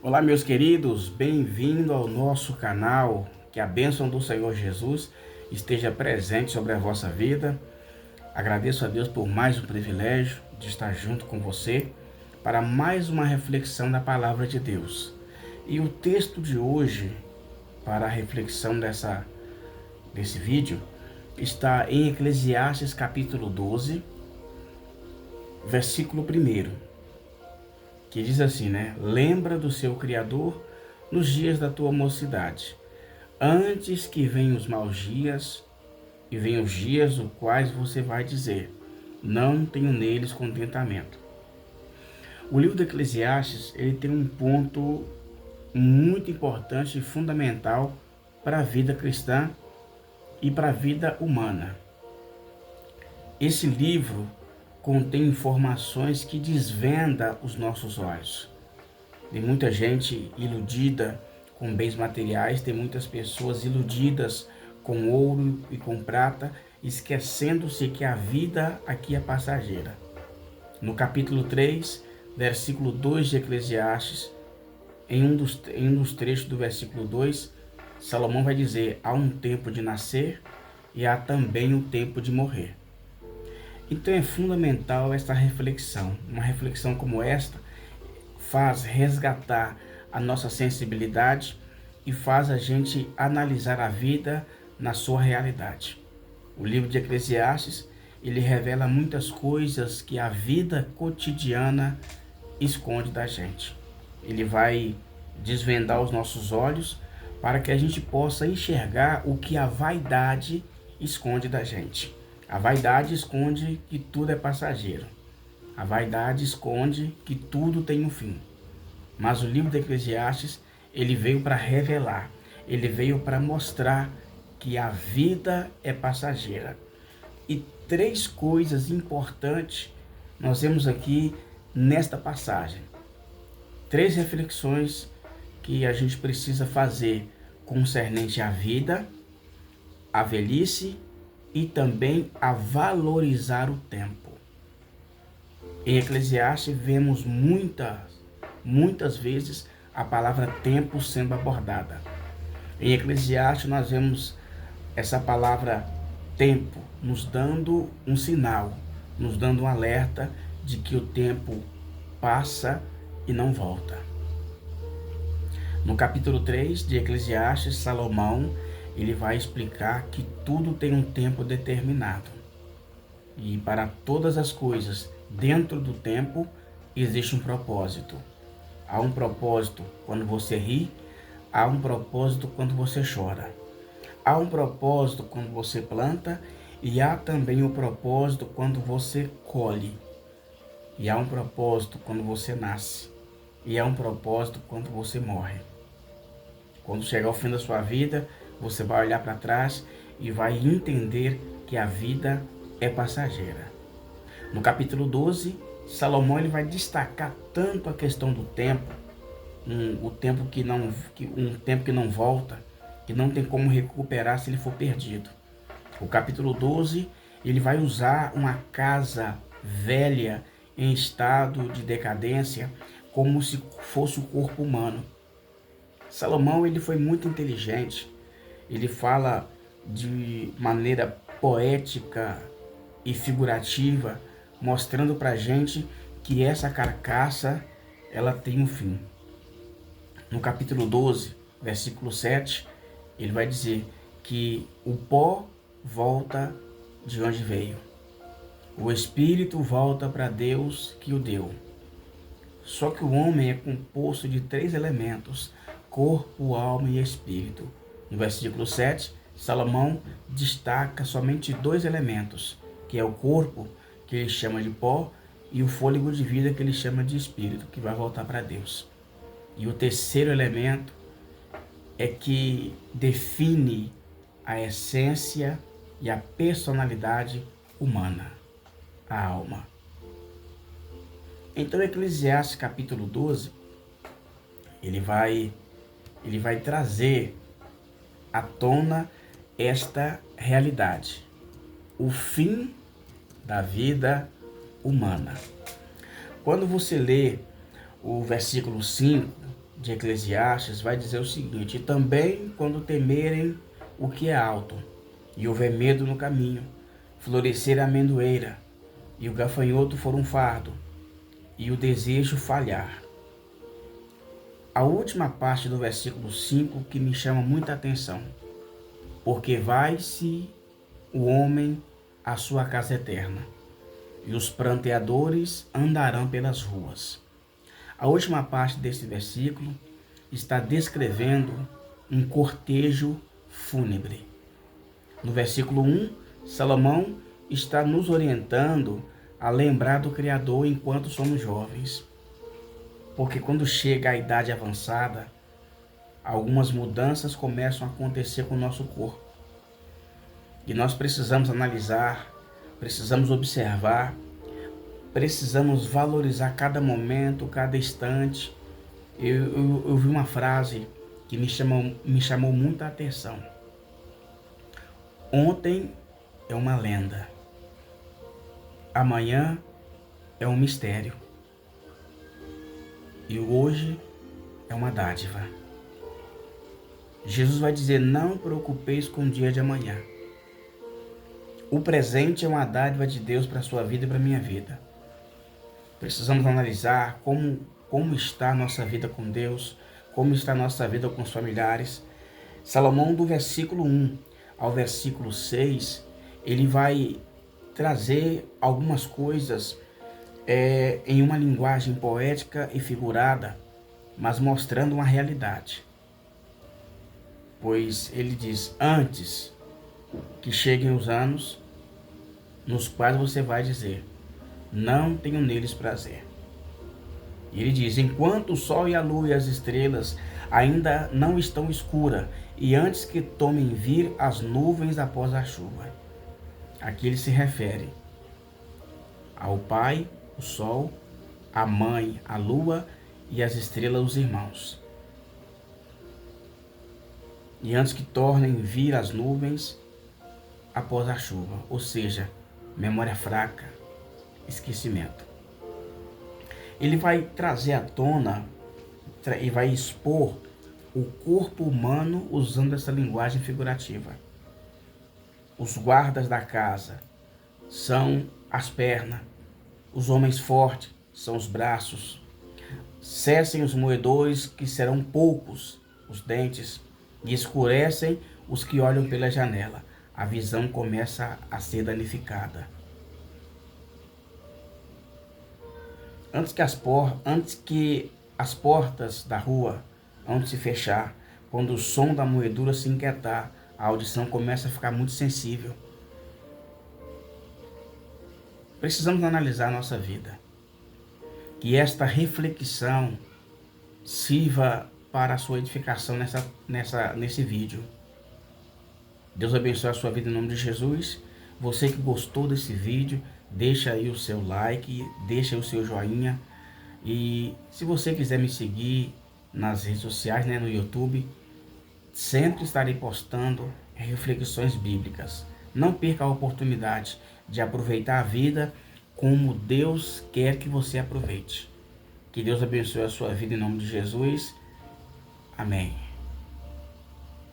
Olá, meus queridos, bem-vindo ao nosso canal. Que a bênção do Senhor Jesus esteja presente sobre a vossa vida. Agradeço a Deus por mais um privilégio de estar junto com você para mais uma reflexão da palavra de Deus. E o texto de hoje, para a reflexão desse vídeo, está em Eclesiastes capítulo 12, versículo 1, que diz assim, né? Lembra do seu Criador nos dias da tua mocidade, antes que venham os maus dias e venham os dias os quais você vai dizer, não tenho neles contentamento. O livro de Eclesiastes, ele tem um ponto muito importante e fundamental para a vida cristã e para a vida humana. Esse livro contém informações que desvenda os nossos olhos. Tem muita gente iludida com bens materiais, tem muitas pessoas iludidas com ouro e com prata, esquecendo-se que a vida aqui é passageira. No capítulo 3, versículo 2 de Eclesiastes, em um dos trechos do versículo 2, Salomão vai dizer, há um tempo de nascer e há também um tempo de morrer. Então é fundamental esta reflexão. Uma reflexão como esta faz resgatar a nossa sensibilidade e faz a gente analisar a vida na sua realidade. O livro de Eclesiastes, ele revela muitas coisas que a vida cotidiana esconde da gente. Ele vai desvendar os nossos olhos para que a gente possa enxergar o que a vaidade esconde da gente. A vaidade esconde que tudo é passageiro. A vaidade esconde que tudo tem um fim. Mas o livro de Eclesiastes, ele veio para revelar, ele veio para mostrar que a vida é passageira. E três coisas importantes nós vemos aqui nesta passagem. Três reflexões que a gente precisa fazer concernente à vida, à velhice e também a valorizar o tempo. Em Eclesiastes vemos muitas vezes a palavra tempo sendo abordada. Em Eclesiastes nós vemos essa palavra tempo nos dando um sinal, nos dando um alerta de que o tempo passa e não volta. No capítulo 3 de Eclesiastes, Salomão ele vai explicar que tudo tem um tempo determinado. E para todas as coisas dentro do tempo existe um propósito. Há um propósito quando você ri, há um propósito quando você chora. Há um propósito quando você planta e há também o propósito quando você colhe. E há um propósito quando você nasce. E há um propósito quando você morre. Quando chegar ao fim da sua vida, você vai olhar para trás e vai entender que a vida é passageira. No capítulo 12, Salomão ele vai destacar tanto a questão do tempo, um tempo que não volta, que não tem como recuperar se ele for perdido. O capítulo 12, ele vai usar uma casa velha em estado de decadência como se fosse o corpo humano. Salomão ele foi muito inteligente. Ele fala de maneira poética e figurativa, mostrando para a gente que essa carcaça ela tem um fim. No capítulo 12, versículo 7, ele vai dizer que o pó volta de onde veio. O espírito volta para Deus que o deu. Só que o homem é composto de três elementos: corpo, alma e espírito. No versículo 7, Salomão destaca somente dois elementos, que é o corpo, que ele chama de pó, e o fôlego de vida, que ele chama de espírito, que vai voltar para Deus. E o terceiro elemento é que define a essência e a personalidade humana, a alma. Então, Eclesiastes capítulo 12, ele vai trazer à tona esta realidade, o fim da vida humana. Quando você lê o versículo 5 de Eclesiastes vai dizer o seguinte: e também quando temerem o que é alto, e houver medo no caminho, florescer a amendoeira, e o gafanhoto for um fardo, e o desejo falhar. A última parte do versículo 5 que me chama muita atenção. Porque vai-se o homem à sua casa eterna, e os pranteadores andarão pelas ruas. A última parte desse versículo está descrevendo um cortejo fúnebre. No versículo 1, Salomão está nos orientando a lembrar do Criador enquanto somos jovens. Porque quando chega a idade avançada, algumas mudanças começam a acontecer com o nosso corpo. E nós precisamos analisar, precisamos observar, precisamos valorizar cada momento, cada instante. Eu vi uma frase que me chamou muita atenção. Ontem é uma lenda. Amanhã é um mistério. E hoje é uma dádiva. Jesus vai dizer: não preocupeis com o dia de amanhã. O presente é uma dádiva de Deus para a sua vida e para a minha vida. Precisamos analisar como está a nossa vida com Deus, como está a nossa vida com os familiares. Salomão, do versículo 1 ao versículo 6, ele vai trazer algumas coisas em uma linguagem poética e figurada, mas mostrando uma realidade. Pois ele diz: antes que cheguem os anos nos quais você vai dizer: não tenho neles prazer. E ele diz: enquanto o sol e a lua e as estrelas ainda não estão escuras, e antes que tomem vir as nuvens após a chuva. Aqui ele se refere ao pai, o sol, a mãe, a lua e as estrelas, os irmãos. E antes que tornem vir as nuvens após a chuva, ou seja, memória fraca, esquecimento. Ele vai trazer à tona e vai expor o corpo humano usando essa linguagem figurativa. Os guardas da casa são as pernas, os homens fortes são os braços. Cessem os moedores, que serão poucos os dentes, e escurecem os que olham pela janela. A visão começa a ser danificada. Antes que as portas da rua vão se fechar, quando o som da moedura se inquietar, a audição começa a ficar muito sensível. Precisamos analisar a nossa vida. Que esta reflexão sirva para a sua edificação nesse vídeo. Deus abençoe a sua vida em nome de Jesus. Você que gostou desse vídeo, deixa aí o seu like, deixa aí o seu joinha. E se você quiser me seguir nas redes sociais, no YouTube, sempre estarei postando reflexões bíblicas. Não perca a oportunidade de aproveitar a vida como Deus quer que você aproveite. Que Deus abençoe a sua vida em nome de Jesus. Amém.